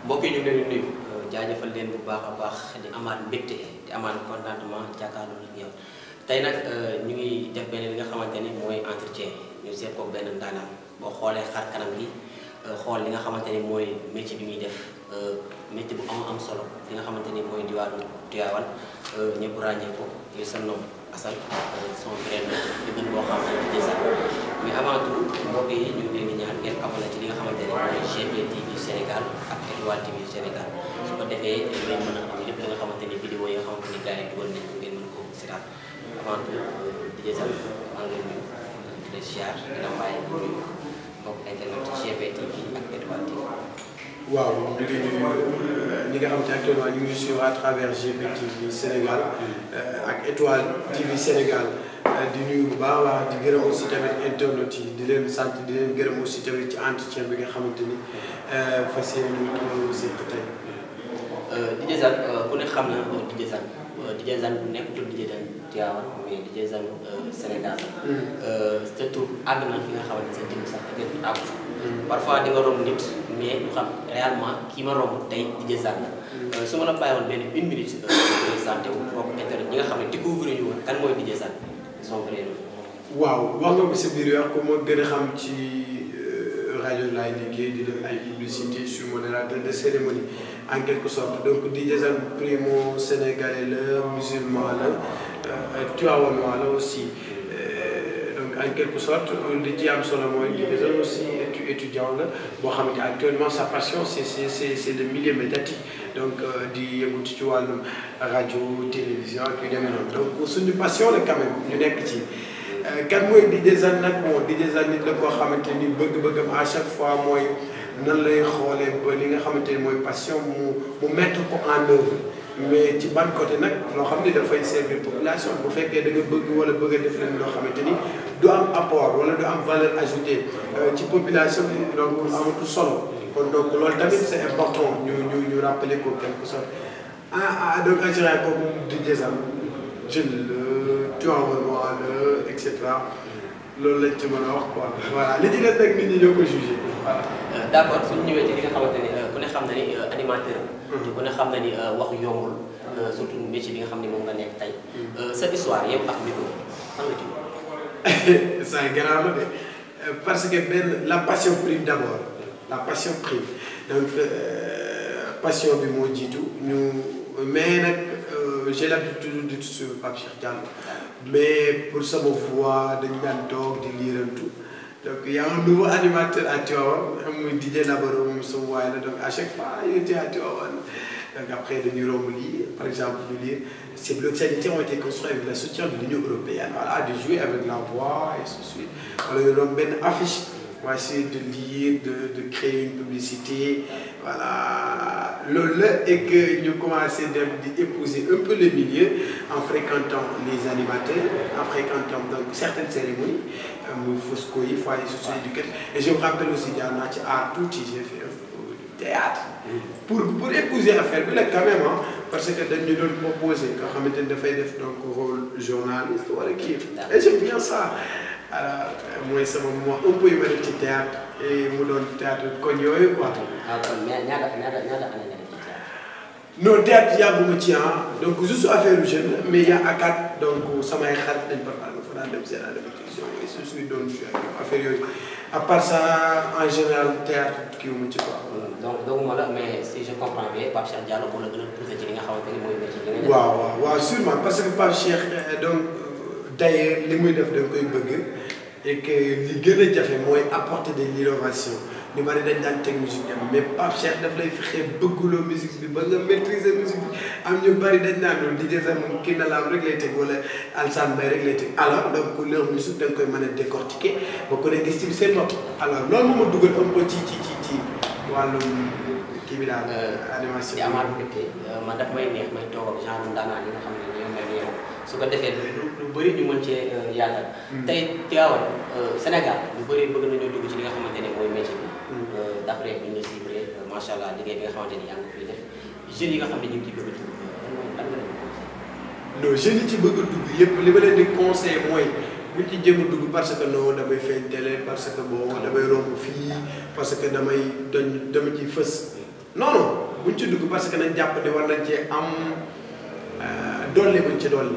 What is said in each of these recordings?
mbokk yi ñu ngi leen di nuyu jaajëfal leen bu baax a baax di amaat mbégte di amaat contentement jàkkaarloo ak yow tey nag ñu ngi def benn li nga xamante ni mooy entretien ñu seet ko benn ndaanaan boo xoolee xar kanam gi xool li nga xamante ni mooy métier bi muy def métier bu am solo fi nga xamante ni mooy diwaanu Tivaouane ñëpp ràññee ko ci sa nom Assane son vrai nom di gën boo xam ne déjà mais avant tout mbokk yi ñu ngi leen di ñaan ngeen abonné ci li nga xamante ni mooy GP TV Sénégal ak Étoile TV Sénégal su ko defee ngeen mën a am lépp li nga xamante ni vidéo yi nga xamante ni gars yi dugal nañ ko ngeen mën ko seetaan avant tout di jësal maa ngi leen di leen siyaar di la bàyyi ko nuyu mbokk internet GP TV ak Étoile TV. waaw ñu ngi ñi nga xam te actuellement ñu ngi suivre à travers GP TV Sénégal ak Étoile TV Sénégal di nuyu bu baax a baax di gërëm aussi tamit internautes yi di leen sant di leen gërëm aussi tamit ci entretien bi nga xamante ni fas yéene ñu seq tey. DJ Zane ku ne xam na DJ Zane DJ Zane bu nekk tur DJ Zane Tivaouane mais DJ Zane Sénégal sa tur àgg na fi nga xamante sa jëm sax peut-être àggu fa parfois di nga romb nit mais du xam réellement kii ma romb tey DJ Zane la su ma la bàyyi woon benn une minute présenté wu bokk internet ñi nga xam ne découvrir ñu woon kan mooy DJ Zane son vrai nom. waaw wax nga ko sa biir wax ko ma gën a xam ci rajo laay liggéey di def ay publicité sur modérateur de cérémonie en quelque sorte donc DJ Zane primo sénégalais la musulman la tivaouanois la aussi donc en quelque sorte li ci am solo mooy DJ Zane aussi étudiant la boo xamante actuellement sa passion c'est le milieu médiatique donc di yëngu ci wàllum rajo télévision ak yu demee noonu donc suñu passion la quand même ñu nekk ci. kan mooy DJ Zane nag bon DJ Zane nit la koo xamante ni bëgg-bëggam à chaque fois mooy nan lay xoolee ba li nga xamante ni mooy passion mu mettre ko en œuvre mais ci ban côté nag loo xam ni dafay servir population bu fekkee da nga bëgg wala bëgg a def leen loo xamante ni du am apport wala du am valeur ajoutée ci population bi donc amatul solo kon donc loolu tamit c'est important ñu rappeler ko quelque sorte donc assuré ko DJ Zane jeune la Tivaouanois la et cetera loolu lañ ci mën a wax quoi voilà li ci des nag nit ñi ñoo ko jugé voilà. d'accord suñu ñëwee ci li nga xamante ni ku ne xam na ni animateur ku ne xam na ni wax yombul surtout métier bi nga xam ne moom nga nekk tey sa histoire yow ak micro fan la ci ça garaaw la de parce que benn la passion prime d'abord la passion prime donc passion bi moo jiitu ñu mais nag j'ai l'habitude de suivre Pape Cheikh Diallo mais pour sama voix dañu daan toog di liirantu donc y a un nouveau animateur à Tivaouane muy DJ Nabaro moom sama waay la donc à chaque fois il était à Tivaouane donc après dañuy romb lii par exemple ñu lire ces blocs sanitaires ont été construits avec le soutien de l'Union européenne voilà de jouer avec la voix et ainsi de suite wala ñu doon benn affiche on va essayer de lire de créer une publicité voilà loolu la et que ñu commencé dem di épouser un peu le milieu en fréquentant les animateurs en fréquentant donc certaines cérémonies muy Fosco yi foyer socio-éducatif et je me rappelle aussi jaar naa ci art tuuti j'ai fait un peu de théâtre pour épouser affaire bi la quand même parce que dañu doon proposer nga xamante ni dafay def donc rôle journaliste wala kii et j'aime bien ça. alors mooy sama moo un peu yu ma def ci théâtre et mu doon théâtre koñ yooyu quoi. kon ñaata année nga def ci théâtre. non théâtre yàgguma ci donc juste affaire jeune mais y a ACAT donc samay xarit dañ ko faral fa daan dem seen répétition et je suis doon affaire yooyu à part ça en général théâtre kii wu ma ci quoi. donc doguma la mais si je comprends bien Pape Cheikh Diallo moo la gën a poussé ci li nga xamante ni mooy métier bi nga def. waaw sûrement parce que Pape Cheikh donc. d'ailleurs li muy def da nga koy bëgg et que li gën a jafe mooy apporter de l'innovation ñu bari dañ daan teg musique dem mais Pape Cheikh daf lay fexe bëgguloo musique bi ba nga maîtriser musique bi am ñu bari dañ naan loolu DJ Zane moom kii na la am rek lay teg wala Alsane Mbaye rek lay teg alors donc leur musique da nga koy mën a décortiquer ba ko ne gis ci seen bopp alors loolu moo ma dugal un peu ci wàllum kii bi daal animation. di amaat mbégte man daf may neex may toog ak genre ndaanaan yi nga xam ne ñoom ñooy yow su ko defee lu bëri ñu mën cee yaatal. tey Tivaouane Sénégal lu bëri bëgg nañoo dugg ci li nga xamante ne mooy métier bi. d'après bu ñu la suivre macha allah liggéey bi nga xamante ni yaa ngi ko fiy def jeunes yi nga xam ne ñu ngi ciy bëgg a dugg lan nga leen di conseillé. non jeunes yi ci bëgg a dugg yëpp li ma leen di conseillé mooy buñ ci jéem a dugg parce que non damay feeñ télé parce que bon damay romb fii parce que dama ciy fës non non buñ ci dugg parce que nañ jàpp ne war nañ cee am dolli buñ ci dolli.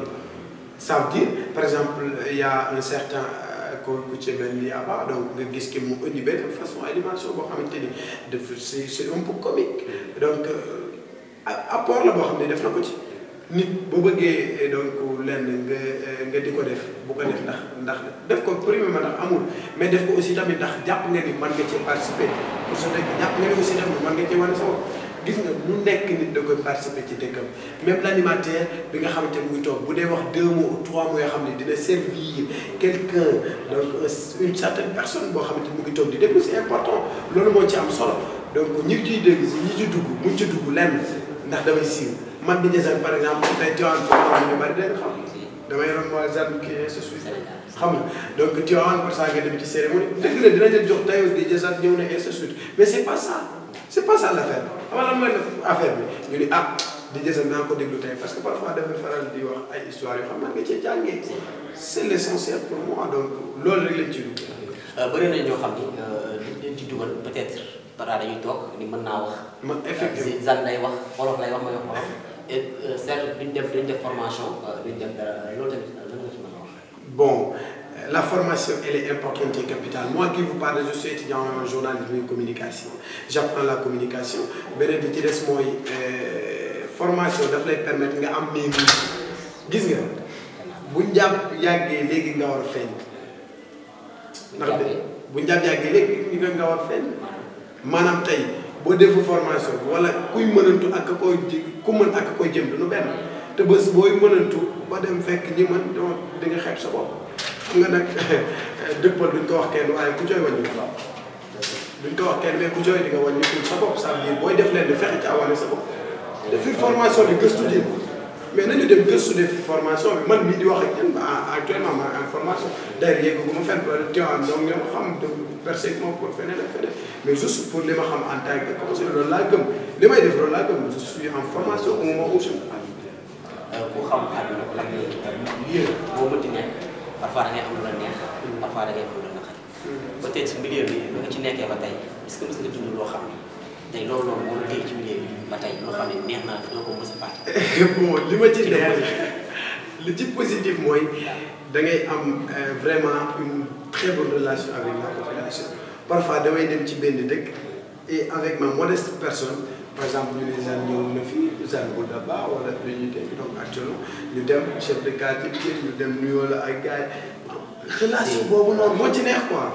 Ça veut dire par exemple il y a un certain ku ci mel ni Aba donc nga gis ki mu indi benn façon animation boo xamante ni def c'est un peu comique donc apport la boo xam ne def na ko ci nit boo bëggee donc lenn nga di ko def bu ko def ndax def ko premièrement ndax amul mais def ko aussi tamit ndax jàpp nga ni mën nga ci participer pour sa dëkk jàpp nga ni aussi tamit mën nga ci wane sa bopp gis nga lu nekk nit da koy participer ci dëkkam même l'animateur bi nga xamante ni muy toog bu dee wax 2 mots ou 3 mots yoo xam ne dina servir quelqu'un donc une certaine personne boo xamante ni mu ngi toog di déglu c'est important loolu moo ci am solo donc ñi ciy dégg ñi ci dugg muñ ci dugg lenn ndax damay siiw man di desal par exemple tey Tivaouane foofu ñu bari dañ xam damay ron moi Zane kii ce suite xam nga donc Tivaouane pour ça nga dem ci cérémonie dëgg la dina leen jox tayoo di desal ñëw na et ce suite mais c'est pas ça l'affaire xam nga lan mooy affaire bi ñu ni di desal naa ko déglu tey parce que parfois dafay faral di wax ay histoire yoo xam naa nga cee jàngee c'est l'essentiel pour moi donc loolu rek lañ ci dugg. bëri na ñoo xam ni liñ ci dugal peut-être balaa dañuy toog ni mën naa wax. man effectivement Zane lay wax wolof lay wax ma wax wolof et certes duñ def formation duñ def dara loolu tamit lan nga ci mën a wax. Bon, la formation elle est importante et capitale. Moi qui vous parle, je suis étudiant en journalisme et communication. J'apprends la communication. beneen bi ci des mooy formation daf lay permettre nga am maîtrise gis nga buñ jàpp yàggee léegi nga war a feeñ. ndax buñ jàpp yàggee léegi nga war a feeñ. maanaam tey boo defu formation bi wala kuy mënantu ak koy ku mën ak koy jëm du benn te bés booy mënantu ba dem fekk ñi mën di nga xeeb sa bopp xam nga nag dëppal duñ ko wax kenn waaye ku jooy wàññi ko duñ ko wax kenn mais ku jooy di nga wàññi ko sa bopp ça veut dire booy def leen di fexe ci awane sa bopp defi formation bi gëstu ji mais nañu dem gëstu def formation bi man mii di wax ak ñan actuellement maa am formation d'ailleurs yeggu ma fenn Tivaouane donc ñoo xam versé moom pour feneen ak feneen mais juste pour li ma xam en tant que conseiller loolu laa gëm li may def loolu laa gëm je suis en formation au moment où je ku xam àdduna ko lii boo mënti nekk parfois da ngay am lu la neex parfois da ngay am lu la naqari peut-être si milieu bi nga ci nekkee ba tey est-ce que mës nga dund loo xam ne tey loolu noonu moo la dégg ci milieu bi ba tey loo xam ne neex naa doo ko mës a fàtte. bon li ma ci neex li ci positif mooy da ngay am vraiment une très bonne relation avec la population parfois damay dem ci benn dëkk et avec ma modeste personne par exemple ñu ne Zane ñëw na fii Zane bu Daba wala lu ñuy dégg donc actuellement ñu dem chef de quartier bi ñu dem nuyoo la ak gars yi relation boobu noonu moo ci neex quoi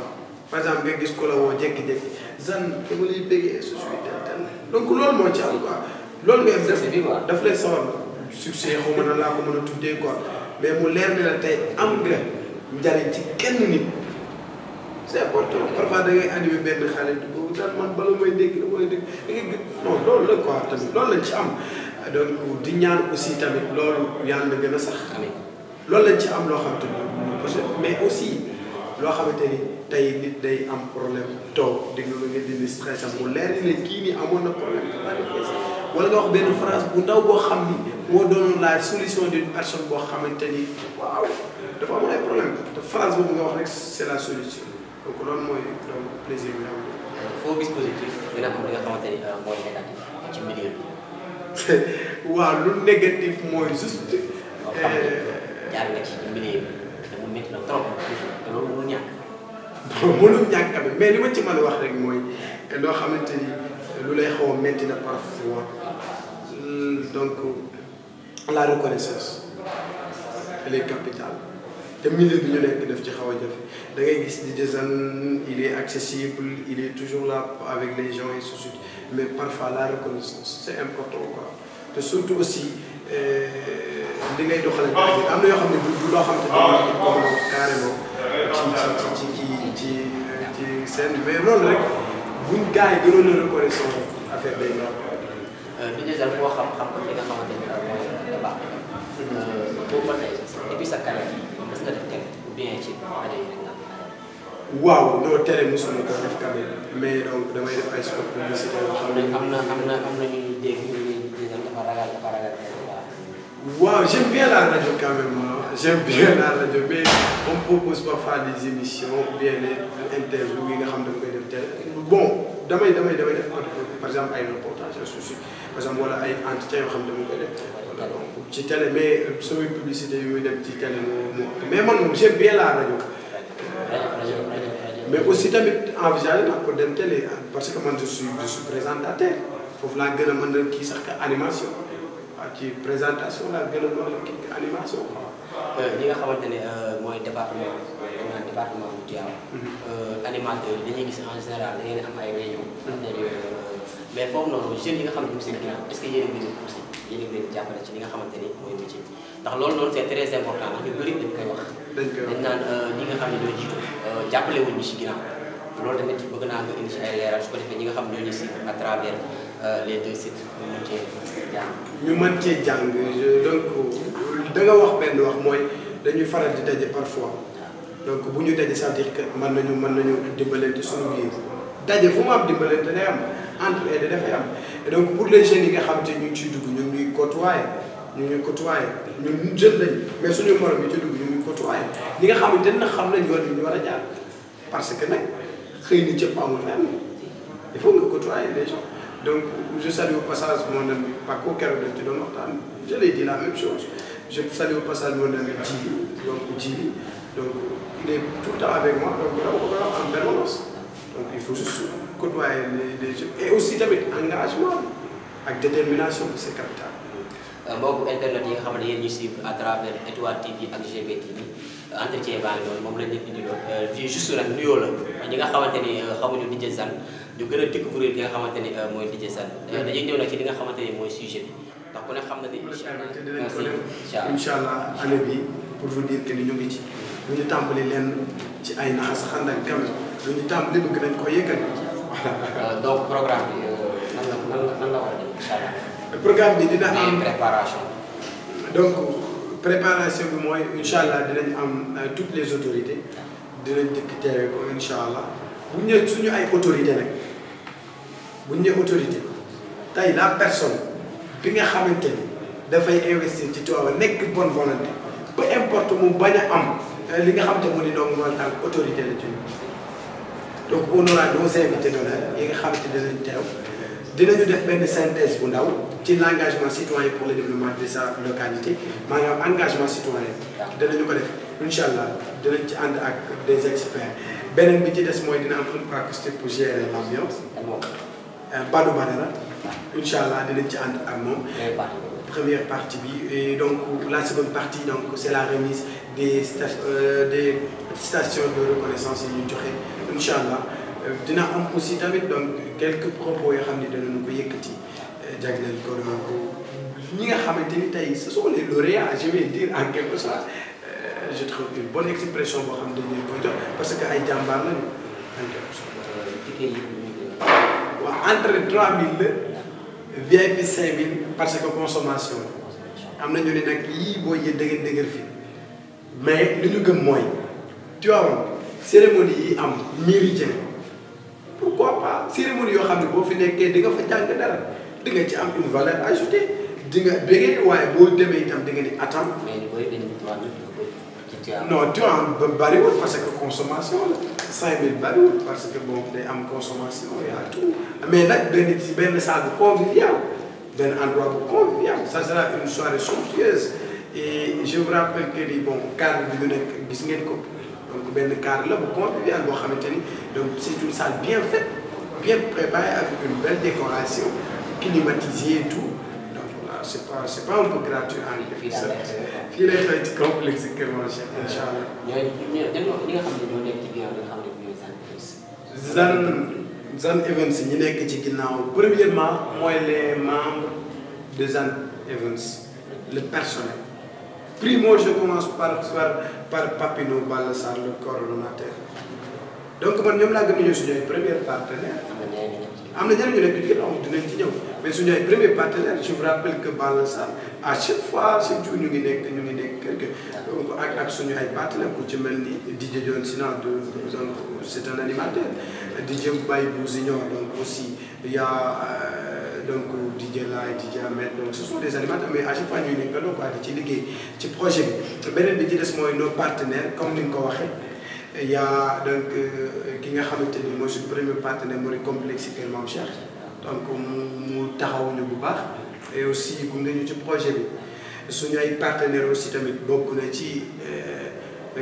par exemple nga gis ko la woo jékki-jékki Zane dama lay bëggee su suy tel donc loolu moo ci am quoi loolu ngay def daf lay sawar succès xaw ma na laa ko mën a tuddee quoi mais mu leer ne la tey am nga njariñ ci kenn nit c'est important parfois da ngay animé benn xale di ko daal man bala may dégg wala dégg da ngay non loolu la quoi tamit loolu lañ ci am donc di ñaan aussi tamit loolu yàlla na gën a sax loolu lañ ci am loo xamante ni mais aussi loo xamante ni tey nit day am problème toog déglu la nga dindi stress am mu leer ni ne kii nii amoon na problème wala nga wax benn phrase bu ndaw boo xam ni moo doon la solution d'une personne boo xamante ni waaw dafa amoon ay problème te phrase boobu nga wax rek c'est la solution donc loolu mooy donc plaisir bi am. foo gis positif dina am li nga xamante ni mooy négatif ci milieu bi. waaw lu négatif mooy juste. jaar nga ci milieu bi te mu métti na trop te loolu mënul ñàkk. bon mënul ñàkk tamit mais li ma ci mën a wax rek mooy loo xamante ni lu lay xaw a métti na parfois donc la reconnaissance elle est capitale te milieu bi ñu nekk def ci xaw a jafe da ngay gis di Zane il est accessible il est toujours là avec les gens et ainsi de suite mais parfois la reconnaissance c'est important quoi te surtout aussi li ngay doxalee am na yoo xam ne du loo xam te ne comme carrément ci seen mais loolu rek buñ gars yi gënoon a reconnaissance affaire day ñor. fi déjà boo xam ko fi nga xamante ni mooy débat boobu ba tey depuis sa carrière mës nga def télé ou bien ci rajo yi rek nga waaw non télé mosuma ko def quand même mais donc damay def ay spot publicité yoo xam ne am na ñuy dégg ñu dafa ragal waaw j'aime bien la radio quand même j'aime bien la radio mais on propose parfois des émissions ou bien des interviews yi nga xam ne da koy def télé bon damay def par exemple ay reportage je suis par exemple wala ay entretien yoo xam ne dama koy def voilà donc ci télé mais samay publicité yu muy dem ci télé mais man moom j'aime bien la rajo mais aussi tamit envisager naa ko dem télé parce que man je suis présentateur foofu laa gën a mën a kii sax animation waaw ci présentation laa gën a mën a kii animation li nga xamante ne mooy département bu Tivaouane. animateurs yi dañuy gis en général da ngeen am ay réunion. mais foofu noonu jeunes yi nga xam ne ñu seen ginnaaw est-ce que yéen a ngi leen poussé yéen a ngi leen jàppale ci li nga xamante ni mooy métier ndax loolu noonu c'est très important ndax ñu bëri dañ koy wax. dañ naan ñi nga xam ne ñoo jiitu jàppale wuñ ñu si ginnaaw loolu tamit bëgg naa nga indi si ay leeral su ko defee ñi nga xam ne ñoo ñu suivre à travers les deux sites ñu mën cee jàng. ñu mën cee jàng donc da nga wax benn wax mooy dañuy faral di daje parfois donc bu ñu daje ça veut dire que mën nañu dimbalante suñu biir daje fu mu am dimbalante day am entraide dafay am et donc pour les jeunes yi nga xamante ñu ngi ciy dugg ñu ngi côtoyer ñun jeune lañ mais suñu morom yi ci dugg ñu ngi côtoyer ñi nga xamante ne xam nañ yoon bi ñu war a jaar parce que nag xëy na cëpp amul fenn il faut nga côtoyer les gens donc je salue au passage mon ami Paco keroog dañ ci doon waxtaan je l'ai dit la même chose je salue au passage mon ami Djili donc il est tout le temps avec moi donc dama ko koy wax en permanence donc il faut juste côtoyer les jeunes et aussi tamit engagement ak détermination bi c'est capital. mbokku internet yi nga xam ne yéen ñu suivre à travers Étoile TV ak GBTV entretien baa ngi noonu moom lañ leen indiloon juste nag nuyoo la ñi nga xamante ni xamuñu DJ Zane ñu gën a découvrir ki nga xamante ni mooy DJ Zane dañuy ñëw nag ci li nga xamante ni mooy sujet bi ndax ku ne xam na ni incha allah année bi pour vous dire que ni ñu ngi ci lu ñu tàmbali leen ci ay naxas xand ak kam lu ñu tàmbali bëgg nañ ko yëkkati voilà. donc programme bi nan la war a dem incha allah. programme bi dina am préparation. donc préparation bi mooy incha allah dinañ am toutes les autorités dinañ dikk teewe ko incha allah bu ñu suñu ay autorité nag bu ñu autorité tey la personne bi nga xamante ni dafay investir ci Tivaouane nekk bonne volonté peu importe mu bañ a am li nga xamante mu ni donc mooy tant autorité la ci donc on aura nos invités d'honneur yi nga xamante dinañ teew dinañu def benn synthèse bu ndaw ci l'engagement citoyen pour le développement de sa localité maanaam engagement citoyen dinañu ko def incha allah dinañ ci ànd ak des experts beneen bi ci des mooy dina am un acoustique pour gérer l'ambiance Badou Badara incha allah dinañ ci ànd ak moom première partie bi et donc la seconde partie donc c'est la remise des stations de reconnaissance yi ñu joxe incha allah dina am aussi tamit donc quelques propos yoo xam ne danañu ko yëkkati jagleel ko ñi nga xamante ni tey ce sont les lauréats je vais dire en quelque sorte je trouve une bonne expression boo xam ne dañ leen koy jox parce que ay jàmbaar lañu en quelque sorte. waaw entre 3000 la VIP 5000 parce que consommation am na ñu ne nag yii boo yee dëgër fi mais li ñu gëm mooy Tivaouane cérémonie yi am méridien pourquoi pas cérémonie yoo xam ne boo fi nekkee di nga fa jàng dara di nga ci am une valeur ajoutée di nga bëggee waaye boo demee itam di nga ni attendre. non Tivaouane ba bariwul parce que consommation la 5000 bariwul parce que bon day am consommation y a tout mais nag benn salle bu convivial benn endroit bu convivial ça sera une soirée somptueuse et je vous rappelle que ni bon cadre bi ñu nekk gis ngeen ko donc benn cadre la bu convivial boo xamante ni donc c'est une salle bien faite bien préparée avec une belle décoration climatisée et tout donc voilà c'est pas un peu gratuit en quelque sorte fii lay xëy ci complexe Kër Manchek incha allah. ñi nga xam ne ñoo nekk ci ginnaaw li nga xam ne ñooy Zane Events ñi nekk ci ginnaaw premièrement mooy les membres de Zane Events le personnel. Primo je commence par Papino Balla Sarr le coordonnateur donc man ñoom laa gën a ñëw suñu ay premier partenaire am na ñeneen ñu nekk ci ginnaaw dinañ ci ñëw mais suñu ay premier partenaire je vous rappelle que Balla Sarr à chaque fois chaque jour ñu ngi nekk kër ga donc ak suñu ay partenaires ku ci mel ni DJ John Sina c'est un animateur DJ Baye Bou Junior donc aussi il y a donc DJ Laye DJ Ahmed donc ce sont des animateurs mais à chaque fois ñuy nekkandoo quoi di ci liggéey ci projet bi beneen bi ci des mooy nos partenaires comme ni nga ko waxee il y a donc ki nga xamante ni mooy suñu premier partenaire mooy complexe Kër Mame Cheikh donc mu taxawuñu bu baax et aussi gunge ñu ci projet bi suñu ay partenaires aussi tamit bokk na ci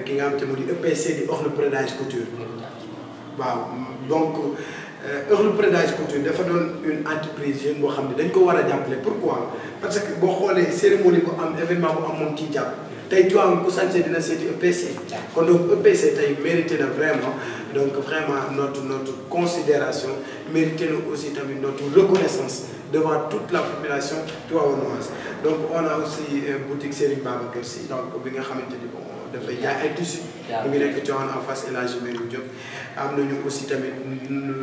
ki nga xam te mu di EPC di Orlu Prédage Couture waaw donc Orlu Prédage Couture dafa doon une entreprise jeune boo xam ne dañ ko war a jàppale pourquoi parce que boo xoolee cérémonie bu am événement bu am moom ciy jàpp tey Tivaouane ku sañse dina seeti EPC kon donc EPC tey mérité na vraiment donc vraiment notre considération mérité na aussi tamit notre reconnaissance devant toute la population tivaouanoise donc on a aussi boutique Serigne Babacar Sy donc bi nga xamante ni bon dafay jaay ay tissus mu ngi nekk Tivaouane en face El Hadji Malick Diop am nañu aussi tamit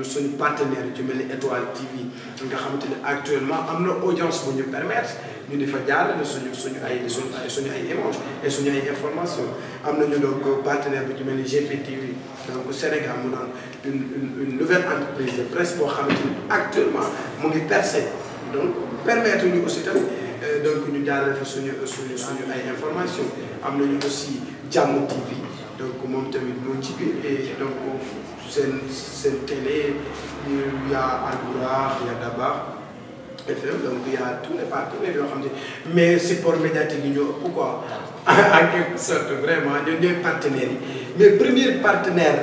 suñu partenaire yu mel ni Étoile TV nga xamante ni actuellement am na audience bu ñu permettre ñu di fa jaarale suñu ay images et suñu ay informations am nañu donc partenaire bu ci mel ni GPTV donc Sénégal mu doon une nouvelle entreprise de presse boo xamante ni actuellement mu ngi percé donc permettre ñu aussi tamit donc ñu jaarale fa suñu ay informations am nañu aussi Jàmm TV donc moom tamit moo ci biir et donc seen télé il y a Alboura il y a Daba FM donc il y a tous les partenaires yoo xam ne mais support médiatique yi ñoo ëpp quoi en quelque sorte vraiment ñun ñooy partenaires yi mais premier partenaire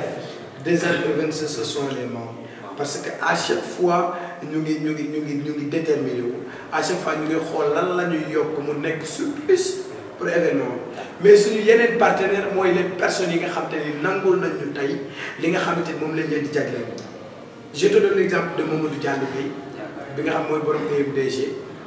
des events ce sont les membres parce que à chaque fois ñu ngi déterminé wu à chaque fois ñu ngi xool lan la ñuy yokk mu nekk surplus pour événement mais suñu yeneen partenaire mooy les personnes yi nga xam te ni nangul nañ ñu tey li nga xamante ni moom lañ leen di jagleel je te donne l'exemple de Mamadou Diallo Gueye bi nga xam mooy borom PMDG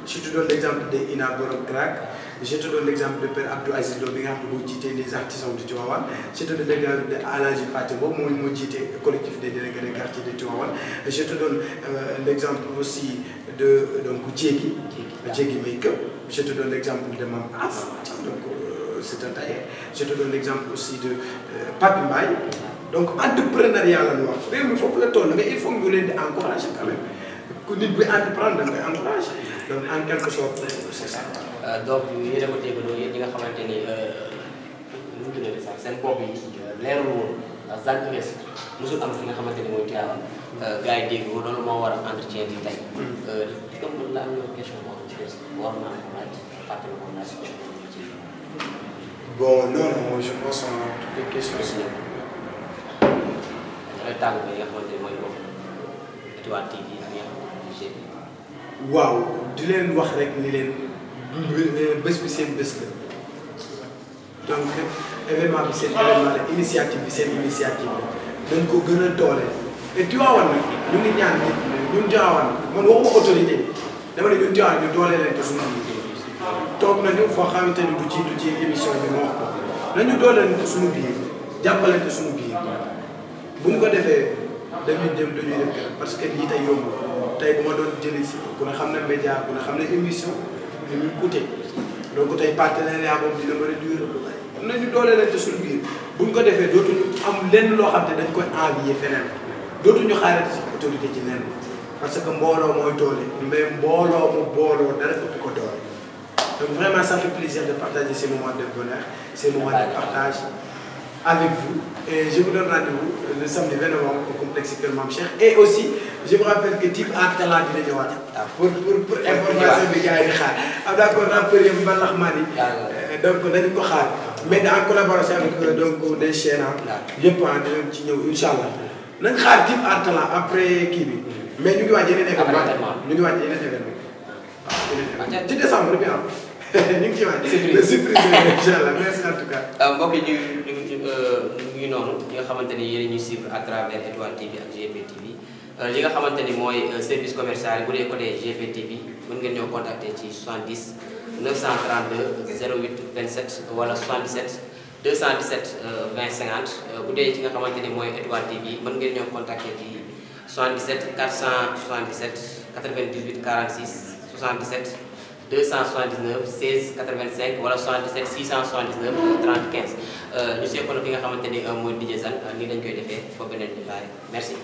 je te donne l'exemple de Ina borom Crac je te donne l'exemple de Père Abdou Aziz Lo bi nga xam ne moo jiite les artisans de Tivaouane je te donne l'exemple de Alhaji Pathé boobu moo jiite collectif des délégués de quartier de Tivaouane je te donne l'exemple aussi de donc Diégui Make-up je te donne l'exemple de Mam As donc c'est un tailleur je te donne l'exemple aussi de Papi Mbaye donc entrepreneuriat la ñu wax réew mi foofu la toll mais il faut ñu leen di encourager quand même ku nit bi entreprendre da ngay encourager donc en quelque sorte c'est ça. donc yéen a ko déggoo yéen ñi nga xamante ni nu mu tuddati sax seen bopp yi leerul woon Zane Invest mosul am fi nga xamante ni mooy Tivaouane gars yi dégg ko loolu moo waral entretien bi tey comme la am na question boo xam ci des war naa ko laaj fàttali ko laaj ci bon non je pense que toutes les questions sont. tàggu bi nga xamante ni mooy boobu Étoile TV ak ñi nga xamante ni waaw di leen wax rek ni leen bés bi seen bés la donc événement bi seen événement la initiative bi seen initiative la dañ ko gën a dooleel te Tivaouane nag ñu ngi ñaan nit ñun Tivaouane man waxuma autorité dama ne ñun Tivaouane ñu dooleel leen te suñu toog nañu foo xamante ni du ci émission bi ma wax ko nañu dooleel te suñu biir jàppale te suñu biir bu ñu ko defee dañuy dem parce que lii tey yomb tey bu ma doon jëlee si ku ne xam ne média ku ne xam ne émission li muy coûté donc tey partenariat boobu dina bëri du lu bari nañu doole leen te suñu biir bu ñu ko defee dootuñu am lenn loo xam ne dañ koy envier feneen dootuñu xaarati si autorité ci lenn parce que mbooloo mooy doole mais mbooloo mu booloo dara ëpp ko doole donc vraiment ça fait plaisir de partager ces moments de bonheur ces moments de partage avec vous et je vous donne rendez-vous le samedi 20 novembre au complexe Kër Mame Cheikh et aussi je vous rappelle que Type Art Talent dina ñëwaat pour information bi gars yi di xaar d'accord rappeur yi Mbalax Mali donc nañu ko xaar mais en collaboration avec donc des chaînes yëpp dinañ ci ñëw incha allah nañ xaar Type Art Talent après kii bi mais ñu ngi waaj yeneen événement ñu ngi waaj yeneen événement waaw ci décembre bi ñu ngi ci waaj le surprise incha allah merci en tout cas mbokk yi ñu ngi noonu ñi nga xamante ni yéen ñuy suivre à travers Étoile TV ak GPTV li nga xamante ni mooy service commercial bu dee côté GPTV mën ngeen ñoo contacter ci 70 932 08 27 wala 77 217 20 50 bu dee ci nga xamante ni mooy Étoile TV mën ngeen ñoo contacter ci 77 477 98 46 77 279 16 85 wala 77 679 30 15 ñu seqoon ki nga xamante ni mooy DJ Zane nii lañ koy defee ba beneen jotaay merci.